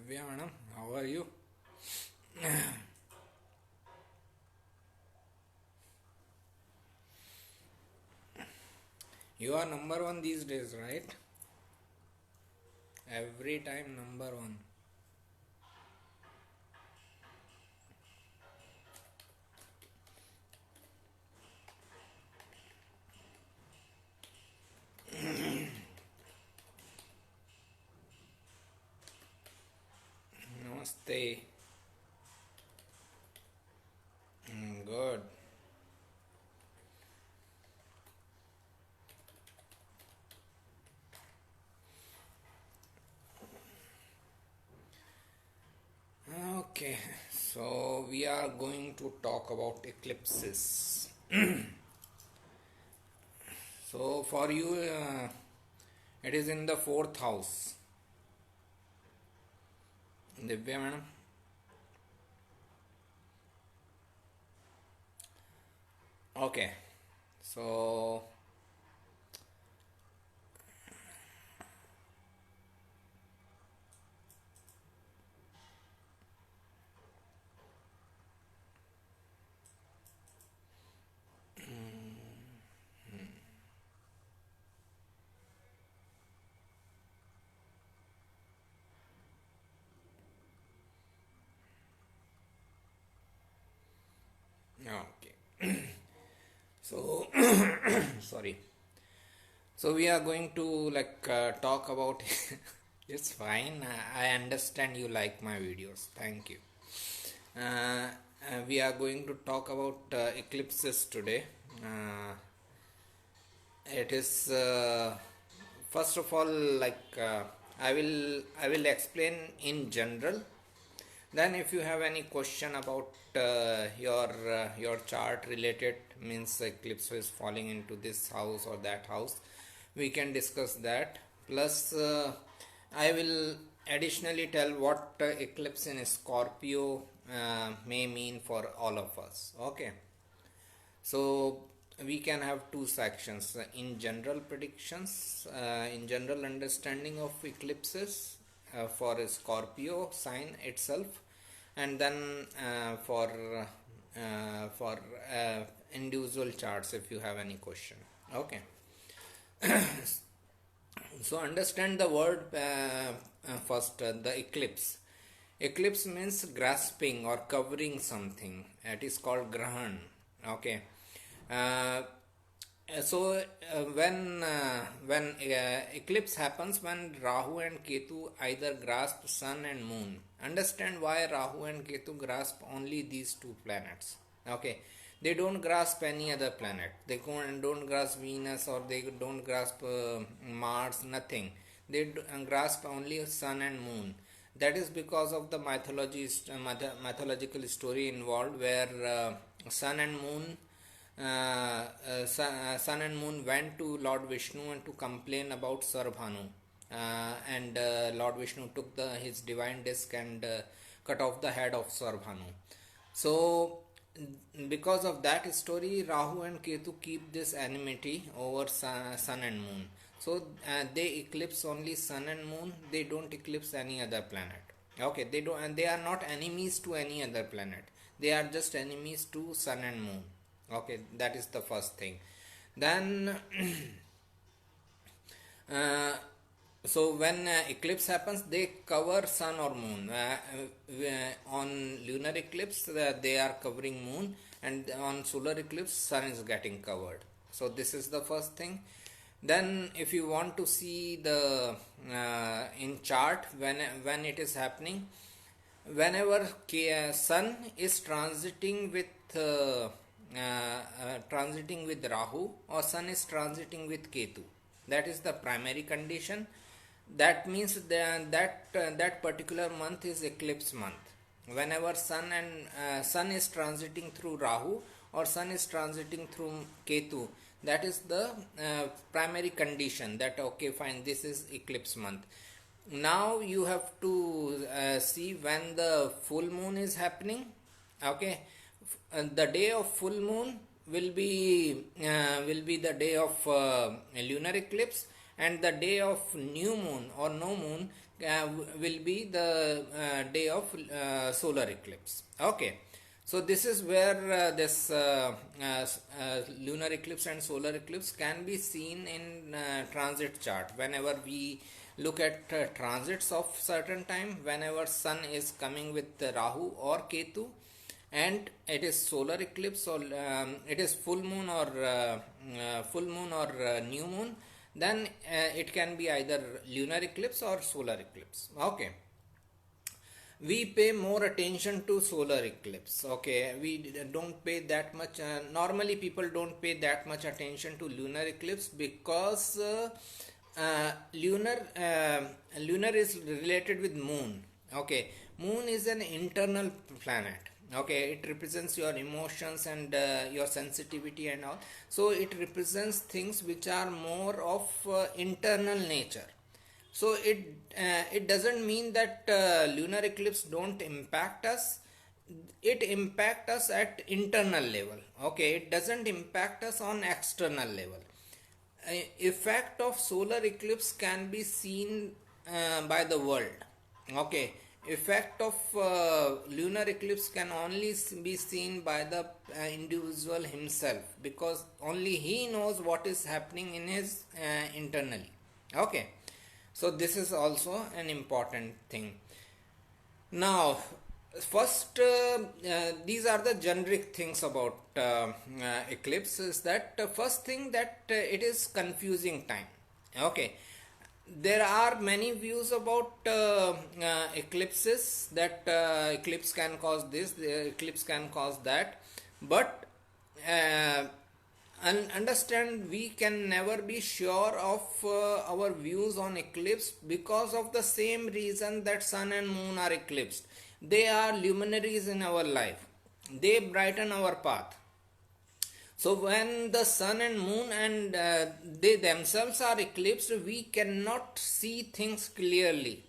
Divya madam, how are you? You are number one these days, right? Every time number one. Namaste. Good. Okay, so we are going to talk about eclipses. So for you, it is in the fourth house. Divya madam. Okay, so okay. So sorry. So we are going to talk about. It's fine. I understand you like my videos. Thank you. We are going to talk about eclipses today. Uh, it is first of all I will explain in general. Then if you have any question about your chart related, means eclipse is falling into this house or that house, we can discuss that. Plus I will additionally tell what eclipse in Scorpio may mean for all of us. Okay, so we can have two sections, in general predictions, in general understanding of eclipses for a Scorpio sign itself, and then for individual charts if you have any question. Okay, so understand the word first, the eclipse. Eclipse means grasping or covering something. It is called grahan. Okay. Uh, when eclipse happens, when Rahu and Ketu either grasp Sun and Moon. Understand why Rahu and Ketu grasp only these two planets. Okay, they don't grasp any other planet. They don't grasp Venus, or they don't grasp Mars. Nothing. They grasp only Sun and Moon. That is because of the mythological story involved, where Sun and Moon Sun and Moon went to Lord Vishnu and to complain about Sarvanu. And Lord Vishnu took his divine disc and cut off the head of Sarvanu. So, because of that story, Rahu and Ketu keep this enmity over Sun and Moon. So, they eclipse only Sun and Moon. They don't eclipse any other planet. Okay, they don't, and they are not enemies to any other planet. They are just enemies to Sun and Moon. Okay, that is the first thing. Then uh, so when eclipse happens, they cover sun or moon. On lunar eclipse, they are covering moon, and on solar eclipse, sun is getting covered. So this is the first thing. Then if you want to see the in chart, when it is happening, whenever sun is transiting with Rahu, or sun is transiting with Ketu, that is the primary condition. That means that particular month is eclipse month. Whenever sun is transiting through Rahu, or sun is transiting through Ketu, that is the primary condition, that okay, fine, this is eclipse month. Now you have to see when the full moon is happening. Okay, the day of full moon will be the day of lunar eclipse, and the day of new moon or no moon will be the day of solar eclipse. Okay, so this is where this lunar eclipse and solar eclipse can be seen in transit chart. Whenever we look at transits of certain time, whenever sun is coming with Rahu or Ketu, and it is solar eclipse, or it is full moon or new moon, then it can be either lunar eclipse or solar eclipse. Okay, we pay more attention to solar eclipse. Okay, we don't pay that much, normally people don't pay that much attention to lunar eclipse, because lunar is related with moon. Okay, moon is an internal planet. Okay, it represents your emotions and your sensitivity and all, so it represents things which are more of internal nature. So it doesn't mean that lunar eclipse don't impact us. It impact us at internal level. Okay, it doesn't impact us on external level. Effect of solar eclipse can be seen by the world. Okay, effect of lunar eclipse can only be seen by the individual himself, because only he knows what is happening in his internally. Okay, so this is also an important thing. Now, first, these are the generic things about eclipse. Is that first thing, that it is confusing time. Okay, there are many views about eclipses, that eclipse can cause this, the eclipse can cause that, but uh, understand, we can never be sure of our views on eclipse, because of the same reason that sun and moon are eclipsed. They are luminaries in our life, they brighten our path. So when the sun and moon and they themselves are eclipsed, we cannot see things clearly.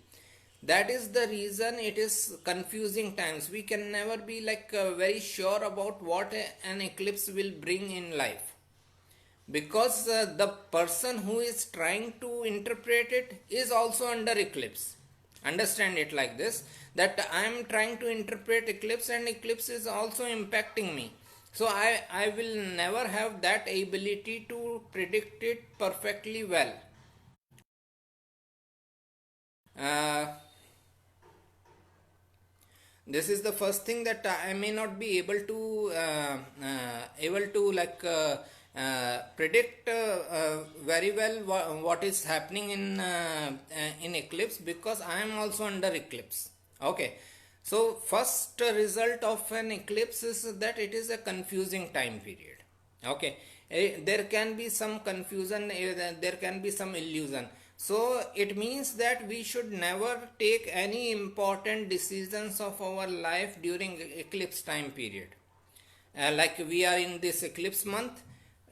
That is the reason it is confusing times. We can never be like very sure about what an eclipse will bring in life, because the person who is trying to interpret it is also under eclipse. Understand it like this, that I am trying to interpret eclipse, and eclipse is also impacting me. So I will never have that ability to predict it perfectly well. uh, this is the first thing, that I may not be able to like predict very well what is happening in eclipse, because I am also under eclipse. Okay, so first result of an eclipse is that it is a confusing time period. Okay, there can be some confusion, there can be some illusion. So it means that we should never take any important decisions of our life during eclipse time period. Like we are in this eclipse month,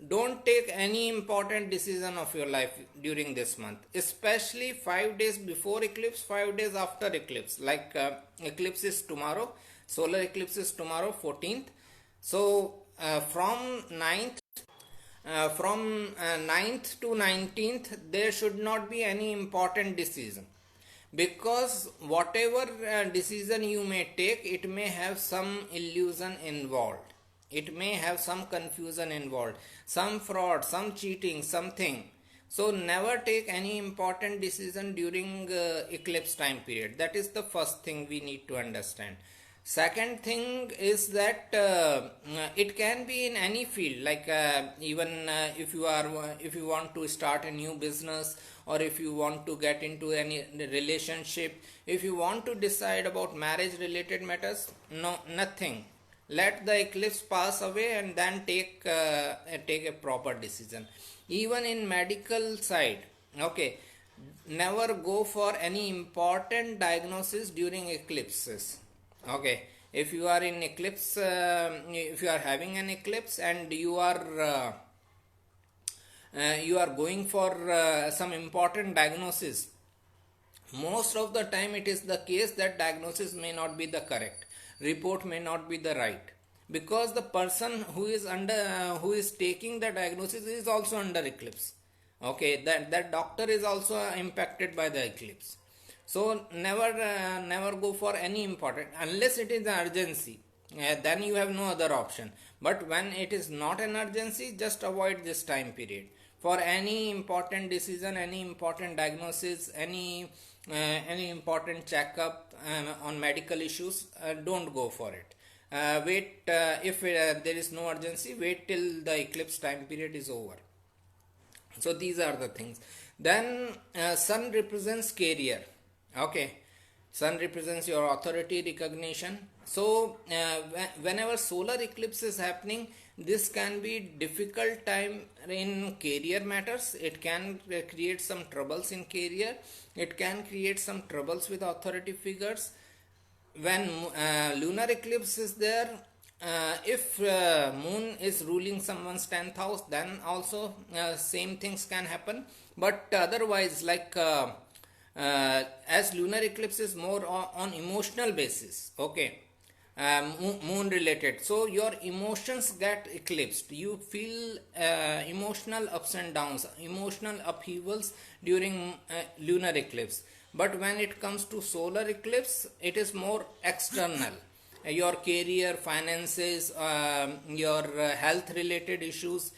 don't take any important decision of your life during this month, especially 5 days before eclipse, 5 days after eclipse. Like eclipse is tomorrow, solar eclipse is tomorrow 14th. So from 9th to 19th there should not be any important decision, because whatever decision you may take, it may have some illusion involved, it may have some confusion involved, some fraud, some cheating, something. So never take any important decision during eclipse time period. That is the first thing we need to understand. Second thing is that it can be in any field, like even if you want to start a new business, or if you want to get into any relationship, if you want to decide about marriage related matters, no, nothing, let the eclipse pass away and then take a proper decision. Even in medical side, okay, never go for any important diagnosis during eclipses. Okay, if you are in eclipse, if you are having an eclipse and you are going for some important diagnosis, most of the time it is the case that diagnosis may not be the correct, report may not be the right, because the person who is taking the diagnosis is also under eclipse. Okay, that doctor is also impacted by the eclipse. So never go for any important unless it is an urgency. Then you have no other option. But when it is not an urgency, just avoid this time period. For any important decision, any important diagnosis, any important checkup on medical issues, don't go for it. Wait, if there is no urgency, wait till the eclipse time period is over. So these are the things. Then sun represents career. Okay, sun represents your authority, recognition. So whenever solar eclipse is happening, this can be difficult time in career matters. It can create some troubles in career. It can create some troubles with authority figures. When lunar eclipse is there, if moon is ruling someone's 10th house, then also same things can happen. But otherwise, like as lunar eclipse is more on emotional basis, okay, moon related, so your emotions get eclipsed. You feel emotional ups and downs, emotional upheavals during lunar eclipse. But when it comes to solar eclipse, it is more external. Your career, finances, your health related issues.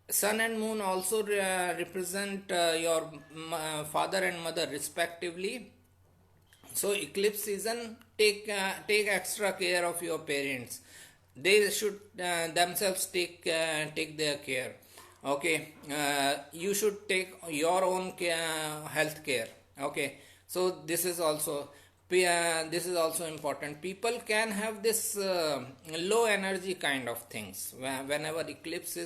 Sun and moon also represent your father and mother respectively. So eclipse season, take extra care of your parents. They should themselves take their care. Okay, you should take your own health care. Okay, so this is also important. People can have this low energy kind of things. Whenever eclipse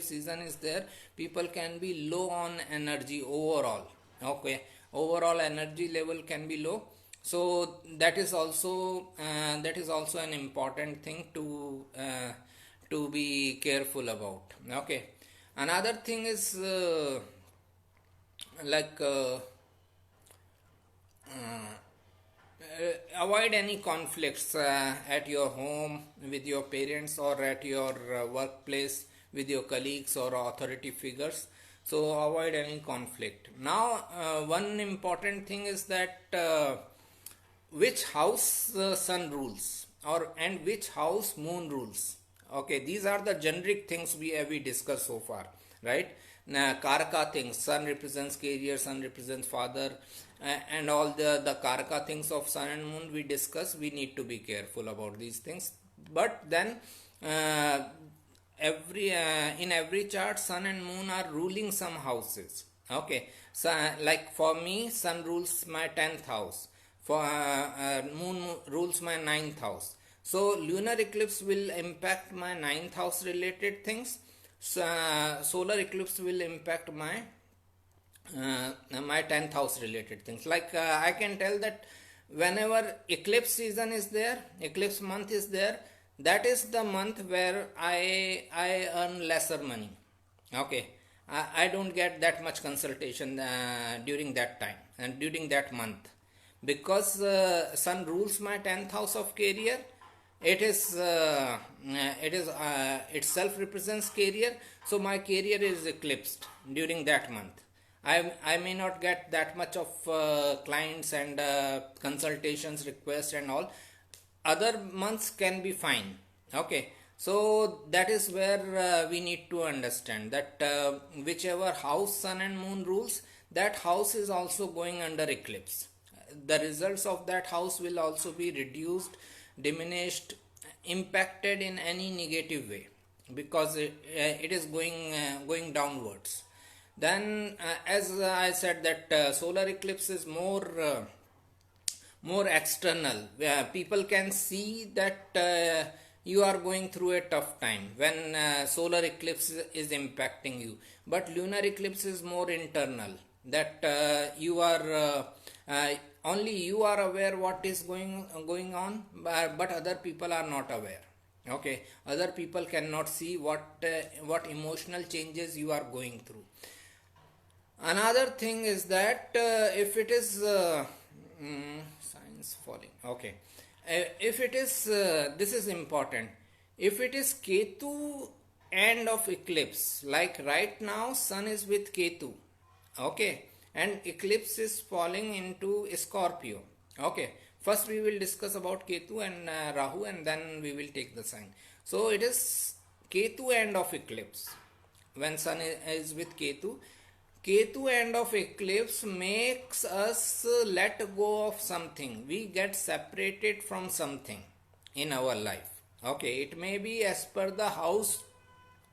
season is there, people can be low on energy overall. Okay, overall energy level can be low. So that is also an important thing to be careful about. Okay, another thing is like avoid any conflicts at your home with your parents, or at your workplace with your colleagues or authority figures. So avoid any conflict. Now one important thing is that which house the sun rules, or and which house moon rules. Okay, these are the generic things we discussed so far, right? Now, karaka things, sun represents career, sun represents father, and all the karaka things of sun and moon we discuss. We need to be careful about these things. But then uh, every in every chart, sun and moon are ruling some houses. Okay, so like for me, sun rules my 10th house, for moon rules my 9th house. So lunar eclipse will impact my 9th house related things. So, solar eclipse will impact my 10th house related things. Like I can tell that whenever eclipse season is there, eclipse month is there, that is the month where I earn lesser money. Okay, I don't get that much consultation during that time and during that month, because sun rules my 10th house of career. It is itself represents career, so my career is eclipsed during that month. I may not get that much of clients and consultations requests and all. Other months can be fine. Okay, so that is where we need to understand that whichever house sun and moon rules, that house is also going under eclipse. The results of that house will also be reduced, diminished, impacted in any negative way, because it is going downwards. Then as I said that solar eclipse is more external, where people can see that you are going through a tough time when solar eclipse is impacting you. But lunar eclipse is more internal, that you are only you are aware what is going on, but other people are not aware. Okay, other people cannot see what emotional changes you are going through. Another thing is that if it is science falling, okay, if it is this is important. If it is Ketu end of eclipse, like right now sun is with Ketu, okay, and eclipse is falling into Scorpio. Okay, first we will discuss about Ketu and Rahu, and then we will take the sign. So it is Ketu end of eclipse. When sun is with Ketu, Ketu end of eclipse makes us let go of something. We get separated from something in our life. Okay, it may be as per the house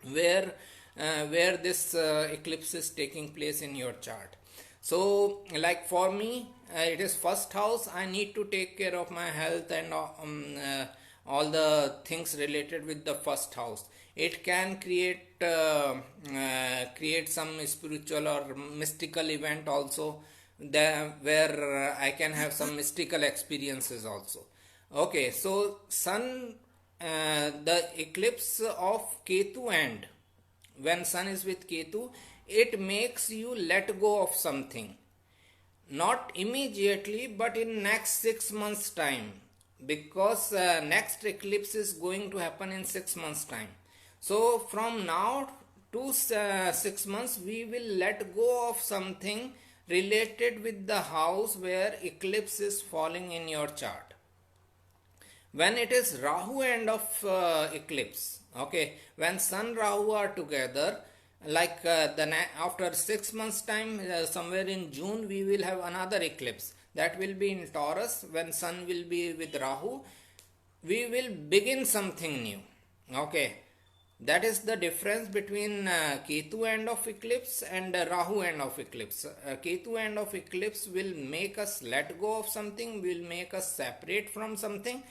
where where this eclipse is taking place in your chart. So like for me, it is first house. I need to take care of my health and all the things related with the first house. It can create some spiritual or mystical event also, there where I can have some mystical experiences also. Okay, so sun, the eclipse of Ketu end, when sun is with Ketu, it makes you let go of something, not immediately but in next 6 months time, because next eclipse is going to happen in 6 months time. So from now to 6 months we will let go of something related with the house where eclipse is falling in your chart. When it is Rahu end of eclipse, okay, when sun Rahu are together, like after 6 months time, somewhere in June we will have another eclipse that will be in Taurus. When sun will be with Rahu, we will begin something new. Okay, that is the difference between Ketu end of eclipse and Rahu end of eclipse. Ketu end of eclipse will make us let go of something, will make us separate from something.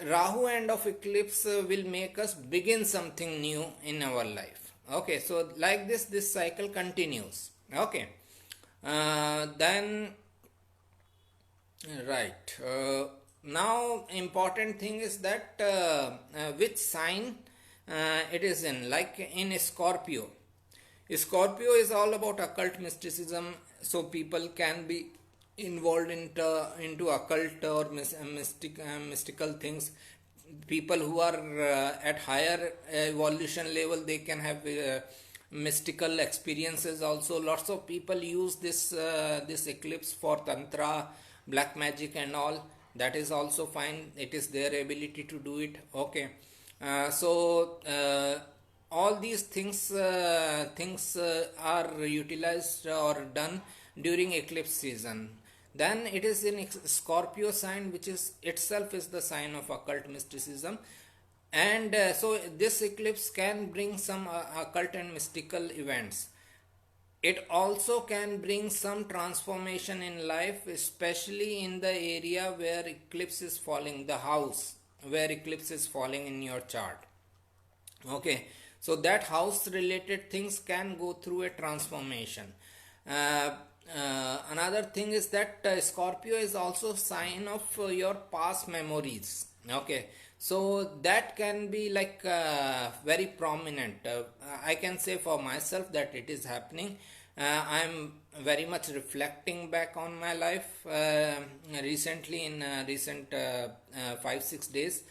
Rahu end of eclipse will make us begin something new in our life. Okay, so like this cycle continues. Okay, then right, now important thing is that which sign it is in. Like in Scorpio, Scorpio is all about occult mysticism, so people can be involved into occult or mystical things. People who are at higher evolution level, they can have mystical experiences also. Lots of people use this eclipse for tantra, black magic and all. That is also fine, it is their ability to do it. Okay, so all these things are utilized or done during eclipse season. Then it is in Scorpio sign, which is itself is the sign of occult mysticism, and so this eclipse can bring some occult and mystical events. It also can bring some transformation in life, especially in the area where eclipse is falling, the house where eclipse is falling in your chart. Okay, so that house related things can go through a transformation. Another thing is that Scorpio is also sign of your past memories. Okay, so that can be like very prominent. I can say for myself that it is happening. I'm very much reflecting back on my life recently, in recent 5-6 days.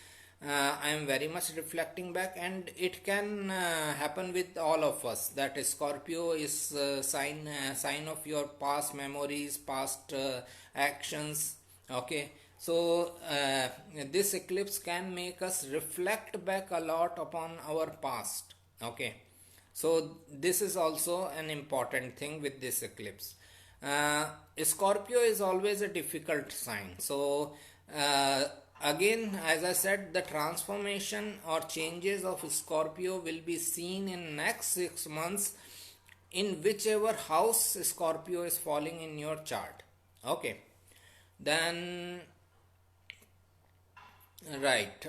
I am very much reflecting back, and it can happen with all of us. That Scorpio is sign of your past memories, past actions. Okay, so this eclipse can make us reflect back a lot upon our past. Okay, so this is also an important thing with this eclipse. Scorpio is always a difficult sign. So again, as I said, the transformation or changes of Scorpio will be seen in next 6 months in whichever house Scorpio is falling in your chart. Okay, then right,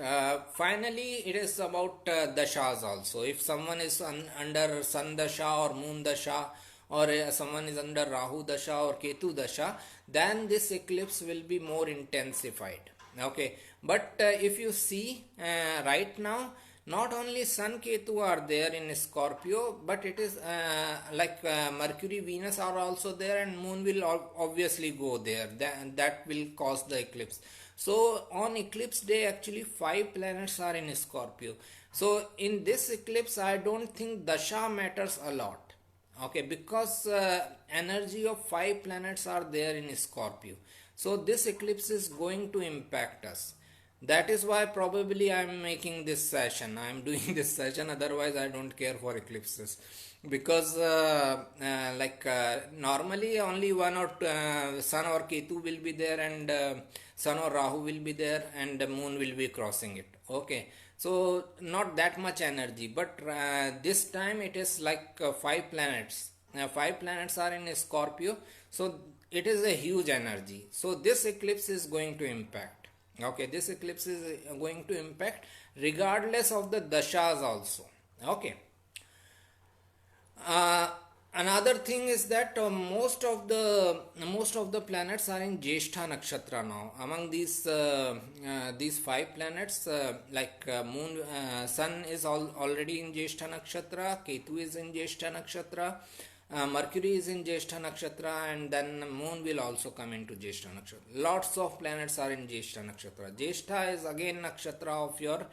finally it is about dashas also. If someone is under sun dasha or moon dasha, or someone is under Rahu dasha or Ketu dasha, then this eclipse will be more intensified. Okay, but if you see right now, not only sun Ketu are there in Scorpio, but it is like Mercury, Venus are also there, and moon will obviously go there. That will cause the eclipse. So on eclipse day, actually 5 planets are in Scorpio. So in this eclipse, I don't think dasha matters a lot. Okay, because energy of 5 planets are there in Scorpio. So this eclipse is going to impact us. That is why probably I am making this session. I am doing this session. Otherwise, I don't care for eclipses, because normally only one or Sun or Ketu will be there, and Sun or Rahu will be there, and the Moon will be crossing it. Okay, so not that much energy, but this time it is like 5 planets. 5 planets are in Scorpio, so it is a huge energy. So this eclipse is going to impact. Okay, this eclipse is going to impact regardless of the dashas also. Okay. uh, Another thing is that most of the planets are in Jyeshtha nakshatra now. Among these 5 planets, Moon, Sun is already in Jyeshtha nakshatra, Ketu is in Jyeshtha nakshatra, Mercury is in Jyeshtha nakshatra, and then Moon will also come into Jyeshtha nakshatra. Lots of planets are in Jyeshtha nakshatra. Jyeshtha is again nakshatra of your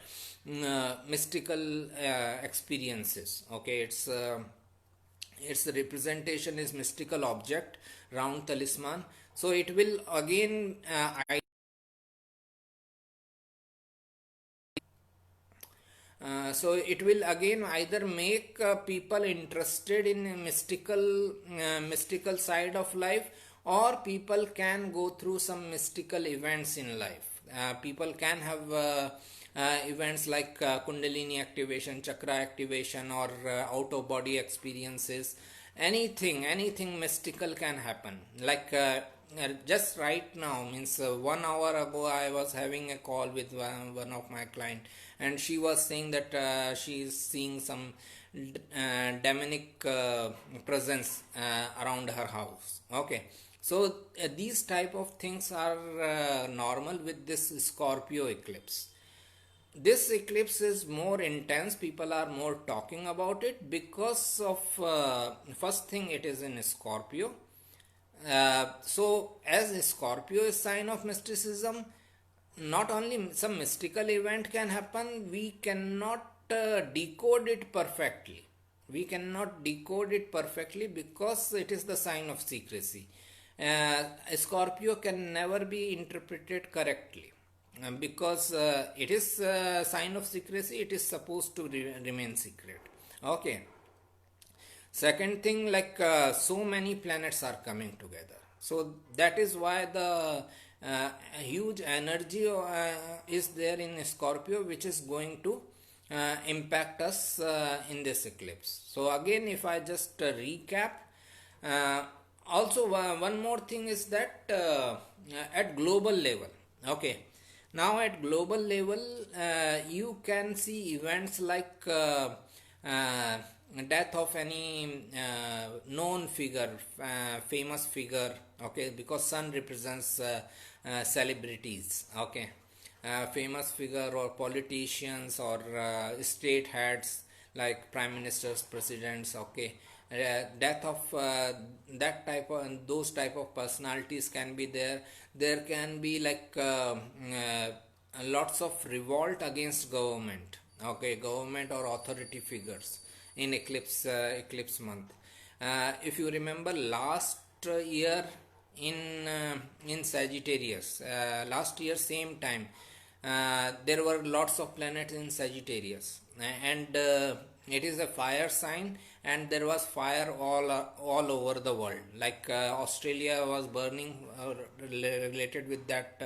mystical experiences. Okay, its representation is mystical object, round talisman. So it will again either make people interested in a mystical side of life, or people can go through some mystical events in life. People can have events like kundalini activation, chakra activation, or out of body experiences. Anything mystical can happen. Just right now, means 1 hour ago, I was having a call with one of my client, and she was saying that she is seeing some demonic presence around her house. Okay, so these type of things are normal with this Scorpio eclipse. This eclipse is more intense. People are more talking about it because of first thing, it is in Scorpio. So as Scorpio is sign of mysticism, not only some mystical event can happen, we cannot decode it perfectly. We cannot decode it perfectly because it is the sign of secrecy. Scorpio can never be interpreted correctly, because it is a sign of secrecy. It is supposed to remain secret. Okay. Second thing, so many planets are coming together. So that is why the huge energy is there in Scorpio, which is going to impact us in this eclipse. So again, if I just recap, uh, also one more thing is that at global level, okay, now at global level, you can see events like uh, death of any known figure, famous figure. Okay, because sun represents celebrities. Okay, famous figure or politicians or state heads like prime ministers, presidents. Okay, death of that type of, and those type of personalities can be there. There can be lots of revolt against government. Okay, government or authority figures in eclipse month. If you remember last year in Sagittarius, last year same time, there were lots of planets in Sagittarius, and it is a fire sign, and there was fire all over the world. Australia was burning, related with that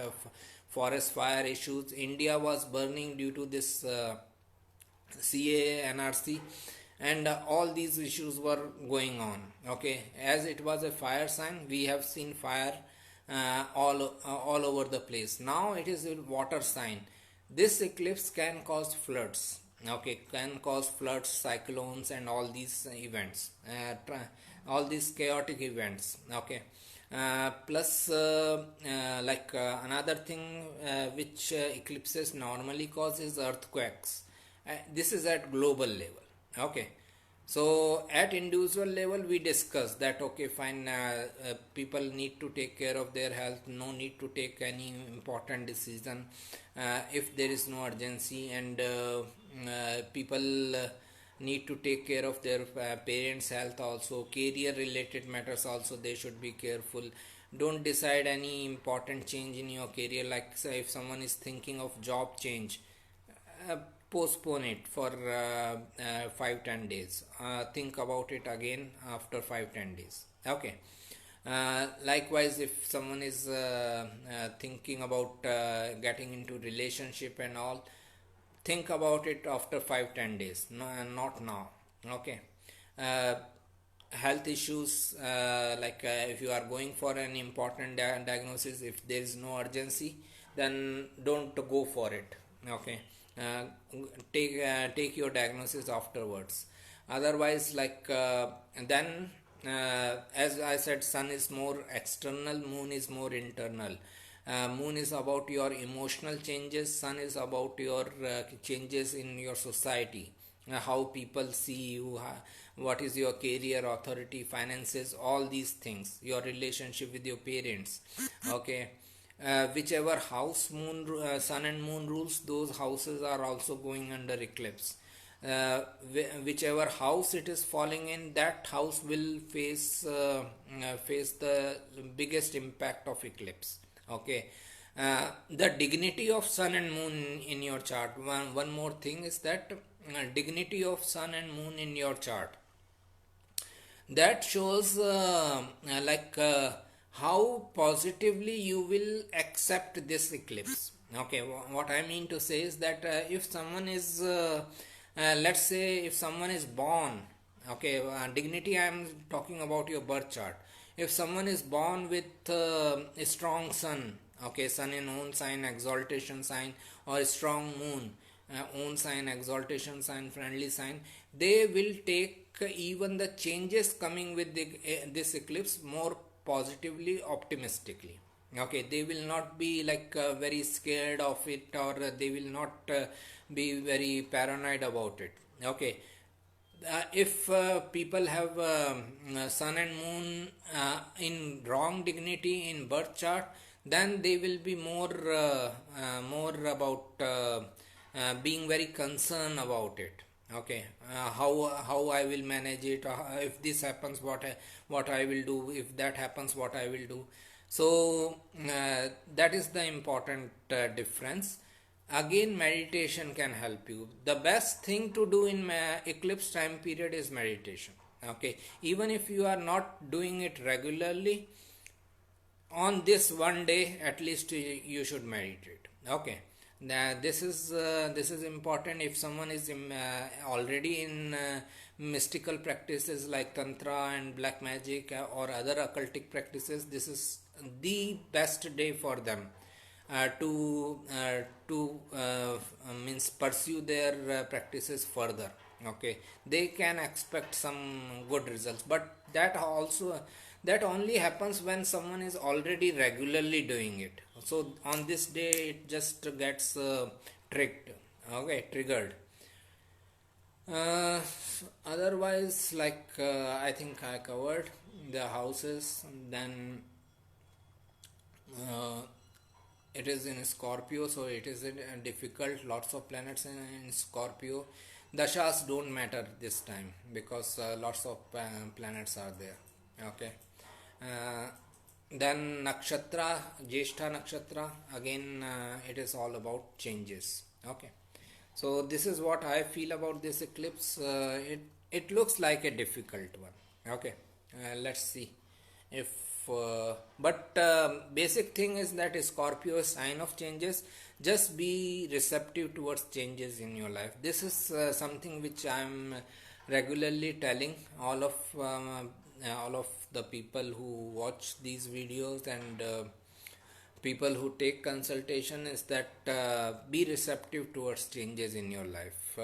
forest fire issues. India was burning due to this CAA, NRC, and all these issues were going on. Okay, as it was a fire sign, we have seen fire all over the place. Now it is a water sign. This eclipse can cause floods. Okay, can cause floods, cyclones, and all these events, all these chaotic events. Okay. Plus, another thing which eclipses normally cause is earthquakes. This is at global level. Okay, So at individual level we discuss that okay fine, people need to take care of their health, no need to take any important decision if there is no urgency, and people need to take care of their parents health also, career related matters also they should be careful. Don't decide any important change in your career, like say if someone is thinking of job change, uh, postpone it for 5-10 days. Think about it again after 5-10 days. Okay. Likewise, if someone is thinking about getting into relationship and all, think about it after 5-10 days, no, not now. Okay. uh, Health issues, if you are going for an important diagnosis, if there is no urgency, then don't go for it. Okay. uh, take your diagnosis afterwards. Otherwise, then as I said, sun is more external, moon is more internal. Moon is about your emotional changes, sun is about your changes in your society, how people see you, what is your career, authority, finances, all these things, your relationship with your parents. Okay. Whichever house sun and moon rules, those houses are also going under eclipse. Whichever house it is falling in, that house will face the biggest impact of eclipse. Okay. The dignity of sun and moon in your chart, one more thing is that dignity of sun and moon in your chart, that shows how positively you will accept this eclipse. Okay. What I mean to say is that if someone is let's say if someone is born, okay, dignity, I am talking about your birth chart. If someone is born with a strong sun, okay, sun in own sign, exaltation sign, or a strong moon, own sign, exaltation sign, friendly sign, they will take even the changes coming with this eclipse more positively, optimistically. Okay. They will not be very scared of it, or they will not be very paranoid about it. Okay. If people have sun and moon in wrong dignity in birth chart, then they will be more about being very concerned about it. Okay. How I will manage it, if this happens, what I will do, if that happens, what I will do. So that is the important difference. Again, meditation can help you. The best thing to do in eclipse time period is meditation. Okay. Even if you are not doing it regularly, on this one day at least you should meditate. Okay. Now this is important. If someone is already in mystical practices like tantra and black magic or other occultic practices, this is the best day for them to means pursue their practices further. Okay. They can expect some good results, but that only happens when someone is already regularly doing it. So on this day it just gets tricked. Okay, triggered. uh, Otherwise, I think I covered the houses. Then uh, it is in Scorpio, so it is difficult. Lots of planets in Scorpio. Dashas don't matter this time because lots of planets are there. Okay. uh, then nakshatra, Jeshta nakshatra, again it is all about changes. Okay. So this is what I feel about this eclipse. It looks like a difficult one. Okay. Let's see if but basic thing is that Scorpio is sign of changes. Just be receptive towards changes in your life. This is something which I am regularly telling all of the people who watch these videos and people who take consultation, is that be receptive towards changes in your life.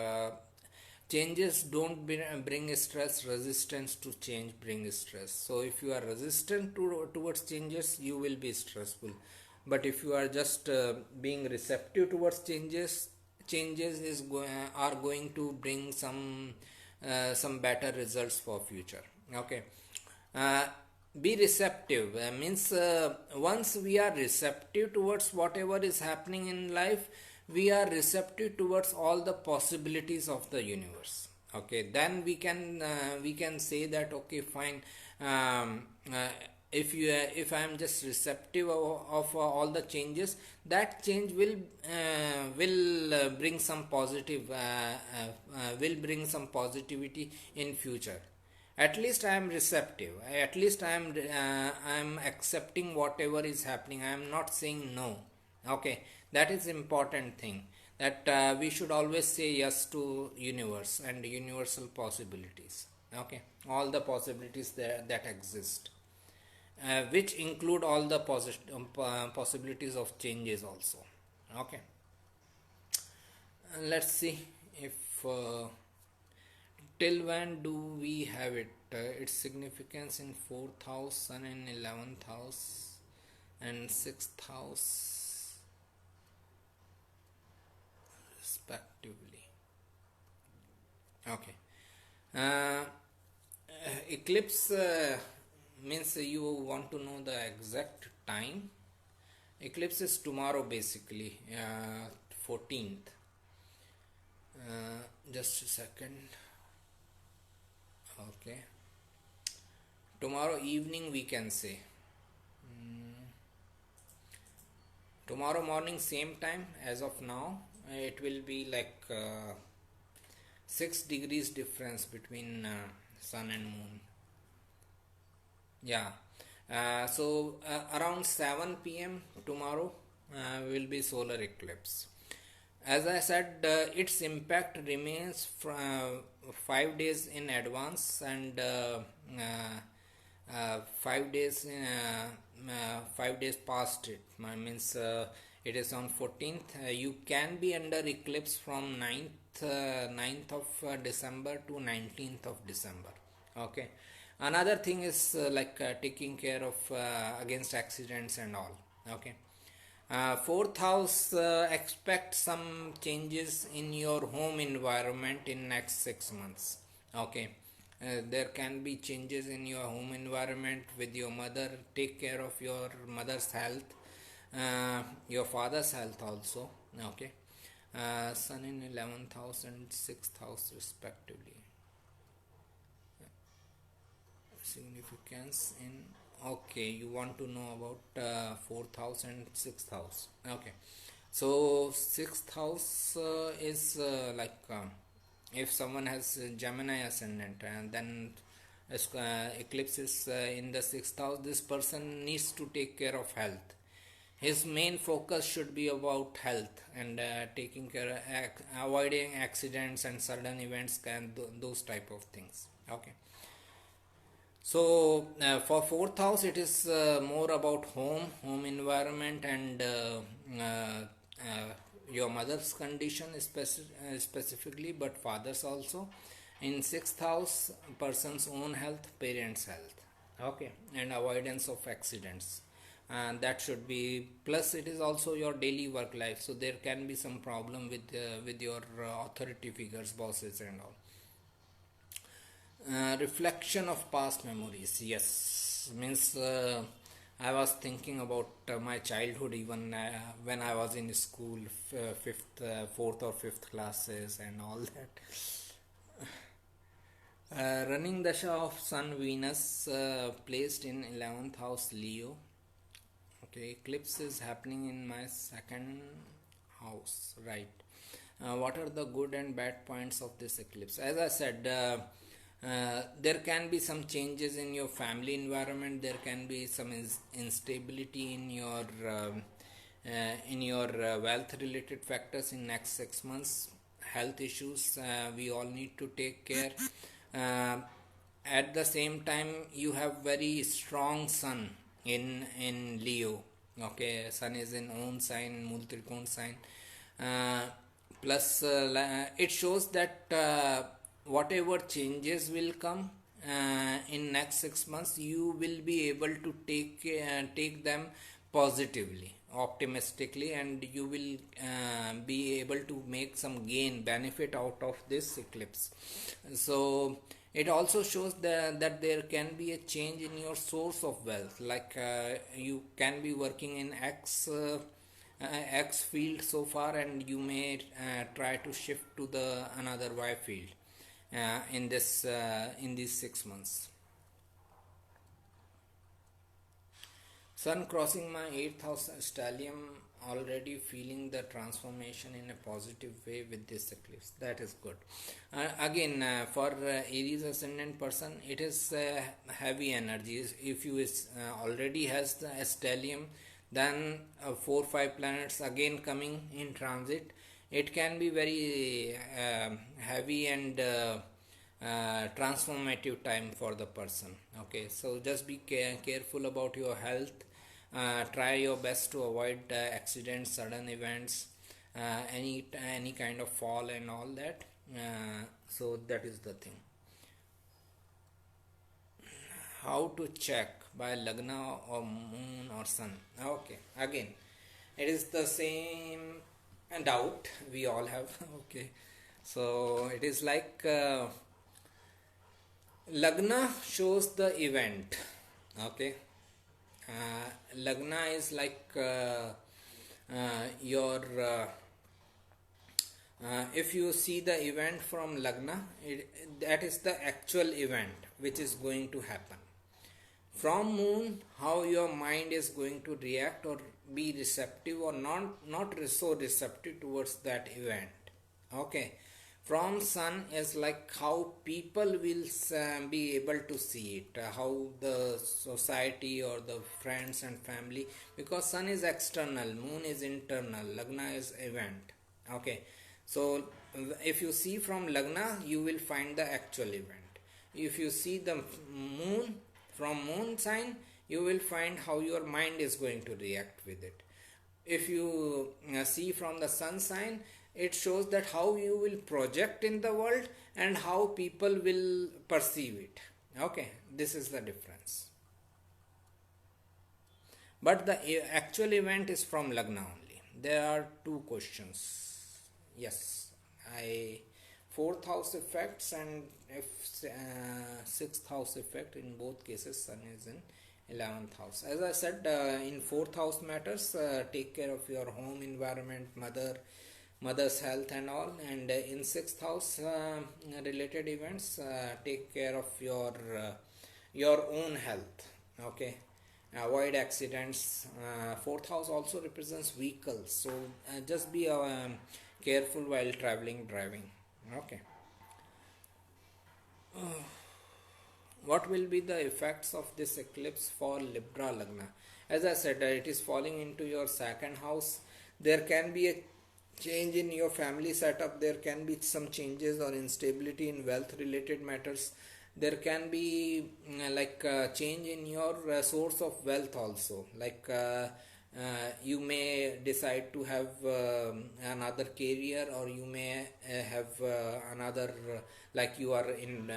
Changes don't bring stress. Resistance to change brings stress. So if you are resistant towards changes, you will be stressful. But if you are just being receptive towards changes, changes are going to bring some some better results for future. Okay. uh, be receptive means once we are receptive towards whatever is happening in life, we are receptive towards all the possibilities of the universe. Okay, then we can say that okay, fine. um, uh, if I am just receptive of all the changes, that change will bring some positive will bring some positivity in future. At least I am receptive, at least I am accepting whatever is happening, I am not saying no. Okay, that is important thing, that we should always say yes to universe and universal possibilities. Okay, all the possibilities that exist, which include all the possibilities of changes also. Okay. Let's see if till when do we have it, its significance in fourth house, sun in 11th house and sixth house respectively. Okay. uh, eclipse means you want to know the exact time. Eclipse is tomorrow basically, 14th. Just a second. Okay, tomorrow evening we can say. Tomorrow morning same time as of now, it will be like 6 degrees difference between sun and moon. Yeah. So around 7 p.m. tomorrow will be solar eclipse. As I said, its impact remains 5 days in advance, and 5 days 5 days past it. Means it is on 14th. You can be under eclipse from 9th of December to 19th of December. Okay. Another thing is like taking care of against accidents and all. Okay. Fourth house, expect some changes in your home environment in next 6 months. Okay. There can be changes in your home environment with your mother. Take care of your mother's health, your father's health also. Okay. Sun in 11th house and 6th house respectively. Significance in, okay, you want to know about 4th house and 6th house. Okay, so 6th house is like if someone has Gemini ascendant, and then eclipse is in the 6th house, this person needs to take care of health. His main focus should be about health and taking care, avoiding accidents and sudden events, and those type of things. Okay. So for fourth house, it is more about home environment, and your mother's condition specifically, but father's also. In sixth house, person's own health, parents' health. Okay, and avoidance of accidents. And that should be, plus it is also your daily work life, so there can be some problem with your authority figures, bosses and all. Reflection of past memories, yes, means I was thinking about my childhood, even when I was in school, fifth, fourth or fifth classes and all that. Running dasha of sun Venus placed in 11th house Leo. Okay, eclipse is happening in my second house, right? What are the good and bad points of this eclipse? As I said, there can be some changes in your family environment. There can be some instability in your wealth related factors in next 6 months. Health issues, we all need to take care. uh, at the same time, you have very strong sun in Leo. Okay, sun is in own sign, Mool Trikon sign. uh, Plus it shows that whatever changes will come in next 6 months, you will be able to take them positively, optimistically, and you will be able to make some gain benefit out of this eclipse. So it also shows that there can be a change in your source of wealth, like you can be working in X field so far, and you may try to shift to the another Y field in these 6 months. Sun crossing my 8th house stellium, already feeling the transformation in a positive way with this eclipse. That is good. Again, for Aries ascendant person, it is heavy energies. If you already has the stellium, then 4 5 planets again coming in transit, it can be very heavy and transformative time for the person. Okay, so just be careful about your health. Try your best to avoid accidents, sudden events, any kind of fall and all that. So that is the thing. How to check by lagna or moon or sun? Okay, again, it is the same doubt we all have. Okay, so it is like lagna shows the event. Okay, lagna is like your if you see the event from lagna, that is the actual event which is going to happen. From moon, how your mind is going to react or be receptive or not so receptive towards that event. Okay, from sun is like how people will be able to see it, how the society or the friends and family, because sun is external, moon is internal, lagna is event. Okay, so if you see from lagna, you will find the actual event. If you see the moon from moon sign, you will find how your mind is going to react with it. If you see from the sun sign, it shows that how you will project in the world and how people will perceive it. Okay, this is the difference. But the actual event is from lagna only. There are two questions. Yes, I fourth house effects and if sixth house effect, in both cases sun is in 11th house. As I said, in fourth house matters, take care of your home environment, mother's health and all, and in sixth house related events, take care of your own health. Okay, avoid accidents. Fourth house also represents vehicles, so just be careful while traveling, driving. Okay, what will be the effects of this eclipse for Libra Lagna? As I said, it is falling into your second house. There can be a change in your family setup. There can be some changes or instability in wealth related matters. There can be like change in your source of wealth also, like you may decide to have another career, or you may have another like you are in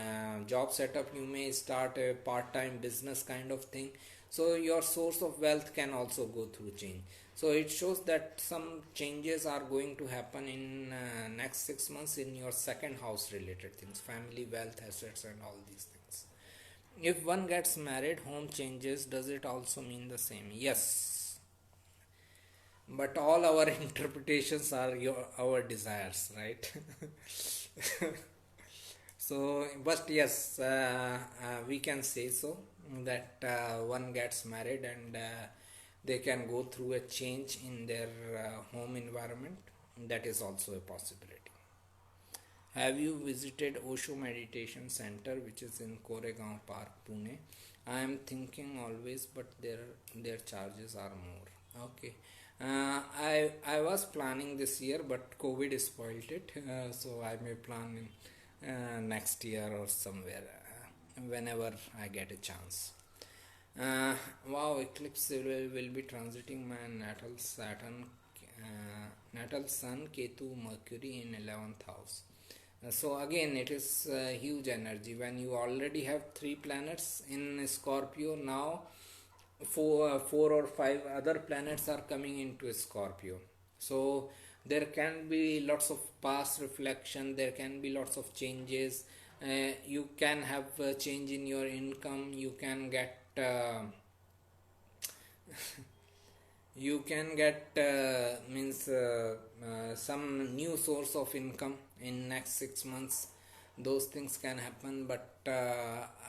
job setup, you may start a part-time business kind of thing. So your source of wealth can also go through change. So it shows that some changes are going to happen in next 6 months in your second house related things, family, wealth, assets and all these things. If one gets married, home changes, does it also mean the same? Yes, but all our interpretations are our desires, right? So but yes, we can say so that one gets married and they can go through a change in their home environment. That is also a possibility. Have you visited Osho Meditation Center, which is in Koregaon Park, Pune? I am thinking always, but their charges are more. Okay. I was planning this year, but COVID spoiled it. So I may plan in next year or somewhere, whenever I get a chance. Wow, eclipse will be transiting my natal Saturn, natal Sun, Ketu, Mercury in 11th house. So again, it is huge energy when you already have 3 planets in Scorpio. Now four or five other planets are coming into Scorpio. So there can be lots of past reflection, there can be lots of changes. You can have a change in your income, you can get means some new source of income in next 6 months. Those things can happen, but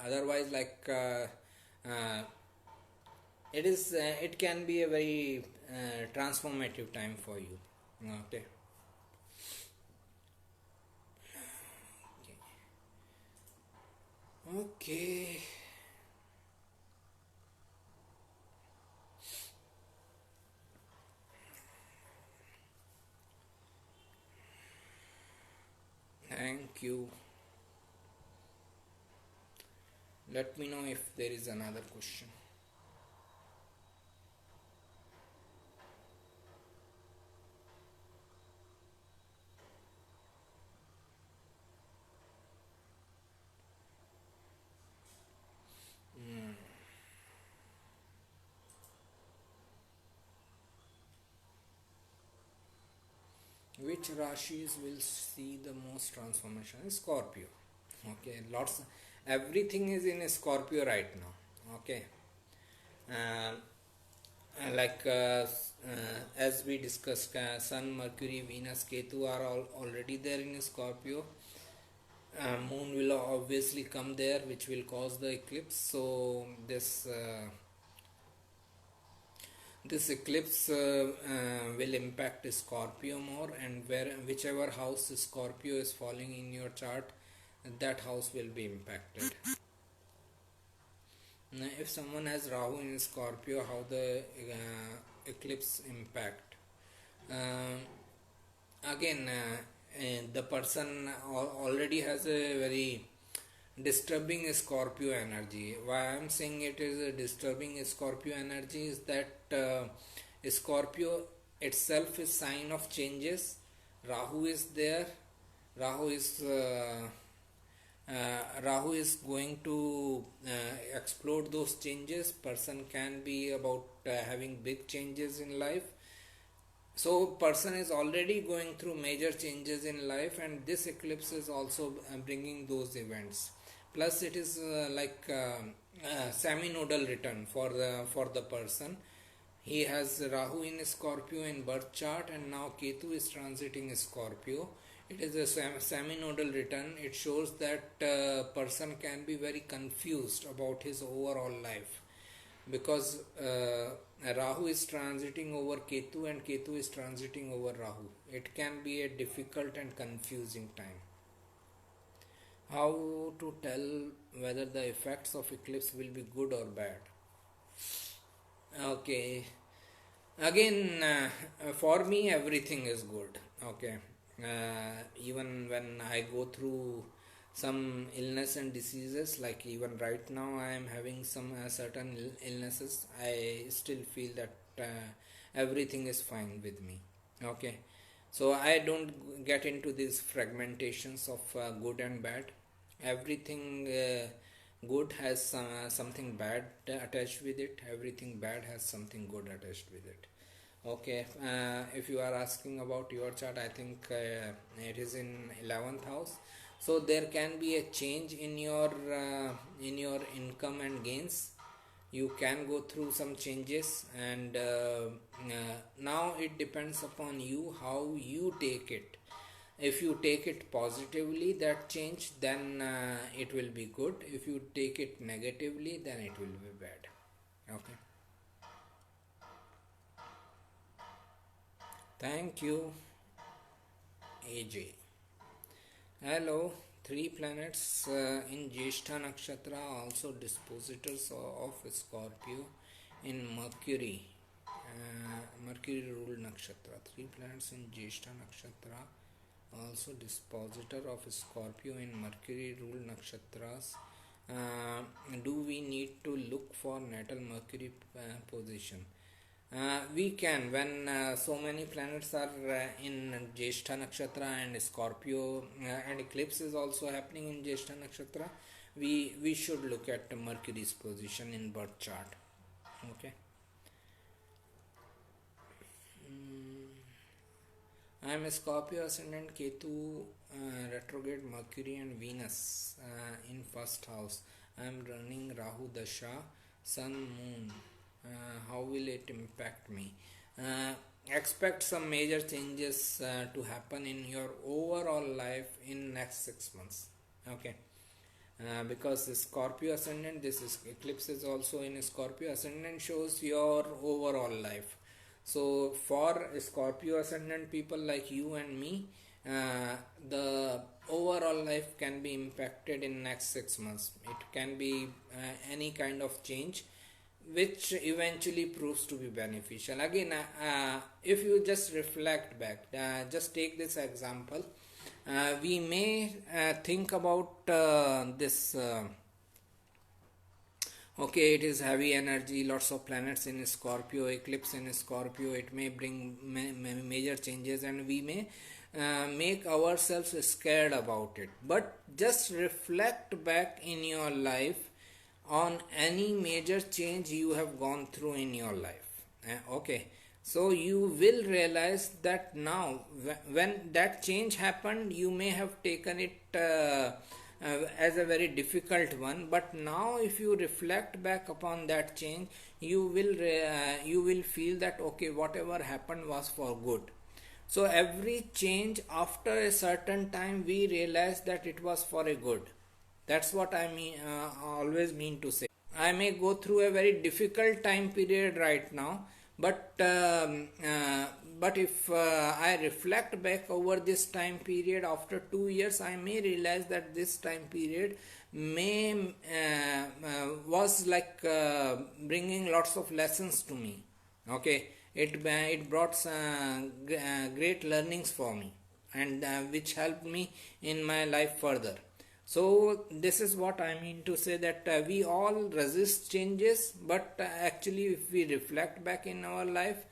otherwise, uh, it can be a very transformative time for you. Okay. Okay. Thank you. Let me know if there is another question. Which rashis will see the most transformation? Scorpio. Okay, lots. Everything is in Scorpio right now. Okay. Uh, as we discussed, Sun, Mercury, Venus, Ketu are all already there in Scorpio. Moon will obviously come there, which will cause the eclipse. So this eclipse will impact Scorpio more, and whichever house Scorpio is falling in your chart, that house will be impacted. Now, if someone has Rahu in Scorpio, how the eclipse impact? Uh, Again, the person already has a very disturbing Scorpio energy. Why I'm saying it is a disturbing Scorpio energy is that Scorpio itself is sign of changes. Rahu is there. Rahu is Rahu is going to explode those changes. Person can be about having big changes in life. So person is already going through major changes in life, and this eclipse is also bringing those events. Plus it is semi-nodal return for the person. He has Rahu in Scorpio in birth chart, and now Ketu is transiting Scorpio. It is a semi-nodal return. It shows that person can be very confused about his overall life, because Rahu is transiting over Ketu and Ketu is transiting over Rahu. It can be a difficult and confusing time. How to tell whether the effects of eclipse will be good or bad? Okay. Again, for me, everything is good. Okay. Even when I go through some illness and diseases, like even right now I am having some certain illnesses, I still feel that everything is fine with me. Okay. So I don't get into these fragmentations of good and bad. Everything good has something bad attached with it. Everything bad has something good attached with it. Okay, if you are asking about your chart, I think it is in 11th house. So there can be a change in your income and gains. You can go through some changes, and now it depends upon you how you take it. If you take it positively, that change, then it will be good. If you take it negatively, then it will be bad. Okay. Thank you, AJ. Hello. Three planets in Jyeshtha Nakshatra, also dispositors of Scorpio in Mercury. Mercury ruled Nakshatra. Three planets in Jyeshtha Nakshatra, also dispositor of Scorpio in Mercury ruled nakshatras. Do we need to look for natal Mercury position? We can, when so many planets are in Jyeshtha Nakshatra and Scorpio, and eclipse is also happening in Jyeshtha Nakshatra, we should look at Mercury's position in birth chart. Okay. I am a Scorpio ascendant, Ketu, retrograde Mercury and Venus in first house. I am running Rahu Dasha, Sun, Moon. How will it impact me? Uh, Expect some major changes to happen in your overall life in next 6 months. Okay. Because the Scorpio ascendant, this is eclipse is also in Scorpio ascendant, shows your overall life. So for Scorpio ascendant people like you and me, the overall life can be impacted in next 6 months. It can be any kind of change which eventually proves to be beneficial. Again, if you just reflect back, just take this example. We may think about this. Okay, it is heavy energy, lots of planets in Scorpio, eclipse in Scorpio. It may bring major changes, and we may make ourselves scared about it. But just reflect back in your life on any major change you have gone through in your life. Okay, so you will realize that now when that change happened, you may have taken it as a very difficult one, but now if you reflect back upon that change, you will feel that okay, whatever happened was for good. So every change after a certain time, we realize that it was for a good. That's what I mean, always mean to say. I may go through a very difficult time period right now, but if I reflect back over this time period after 2 years, I may realize that this time period may was like bringing lots of lessons to me. Okay, it brought great learnings for me, and which helped me in my life further. So this is what I mean to say, that we all resist changes, but actually if we reflect back in our life,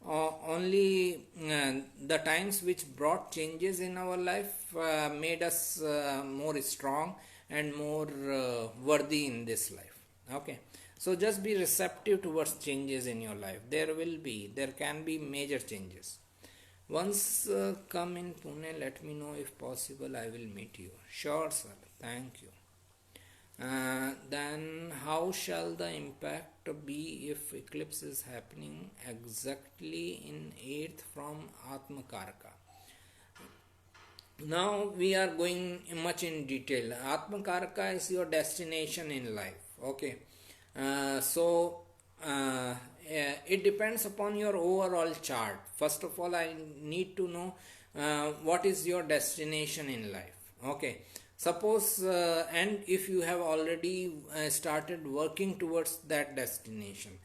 only the times which brought changes in our life made us more strong and more worthy in this life. Okay, so just be receptive towards changes in your life. There can be major changes. Once come in Pune, let me know if possible. I will meet you. Sure, sir. Thank you. Then, how shall the impact be if eclipse is happening exactly in 8th from Atmakarka? Now we are going much in detail. Atmakarka is your destination in life. Okay, so it depends upon your overall chart. First of all, I need to know what is your destination in life. Okay, suppose and if you have already started working towards that destination,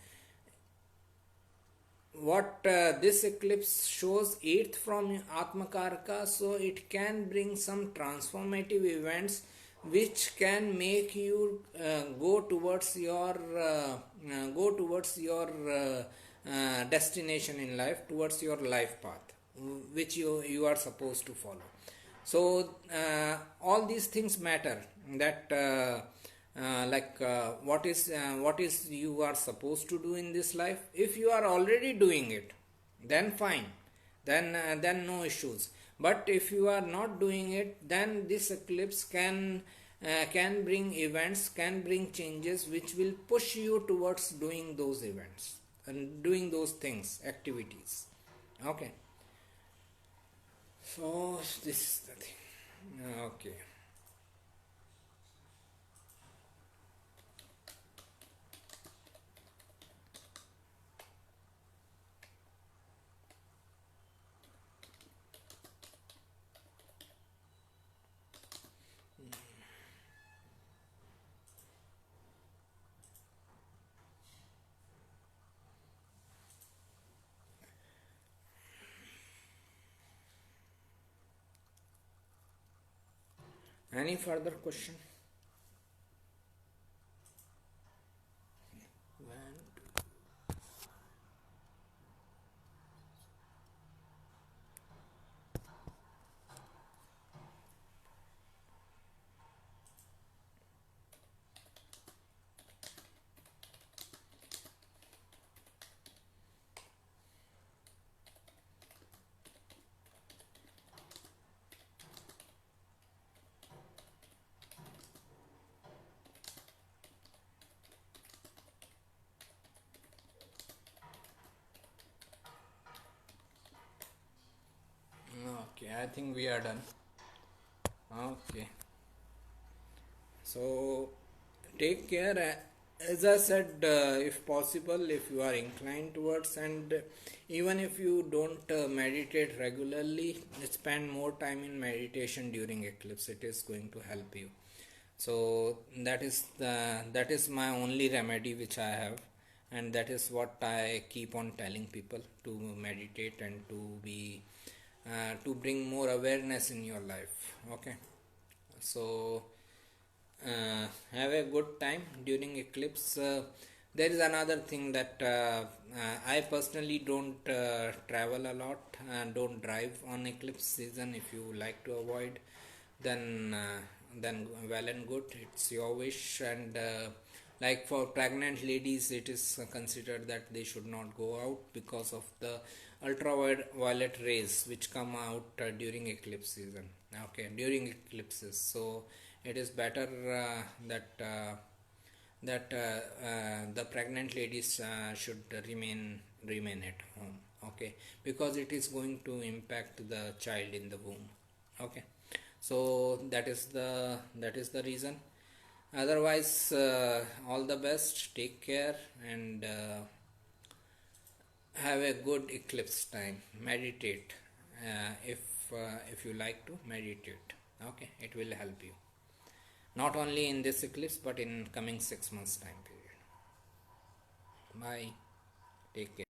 what this eclipse shows 8th from Atmakarka, so it can bring some transformative events which can make you go towards your destination in life, towards your life path which you are supposed to follow. So all these things matter, that what is you are supposed to do in this life. If you are already doing it, then fine, then no issues. But if you are not doing it, then this eclipse can bring events, can bring changes which will push you towards doing those events and doing those things, activities. Okay, so this is the thing. Okay. Any further question? When I think we are done. Okay. So take care. As I said, if possible, if you are inclined towards, and even if you don't meditate regularly, spend more time in meditation during eclipse. It is going to help you. So that is my only remedy which I have, and that is what I keep on telling people to meditate and to bring more awareness in your life. Okay. So have a good time during eclipse. There is another thing that I personally don't travel a lot and don't drive on eclipse season. If you like to avoid, then well and good, it's your wish. And like for pregnant ladies, it is considered that they should not go out because of the ultraviolet rays which come out during eclipse season. Okay, during eclipses. So it is better that the pregnant ladies should remain at home. Okay, because it is going to impact the child in the womb. Okay, so that is the reason. Otherwise, all the best, take care, and have a good eclipse time. Meditate, if you like to meditate. Okay, it will help you not only in this eclipse but in coming 6 months time period. Bye, take care.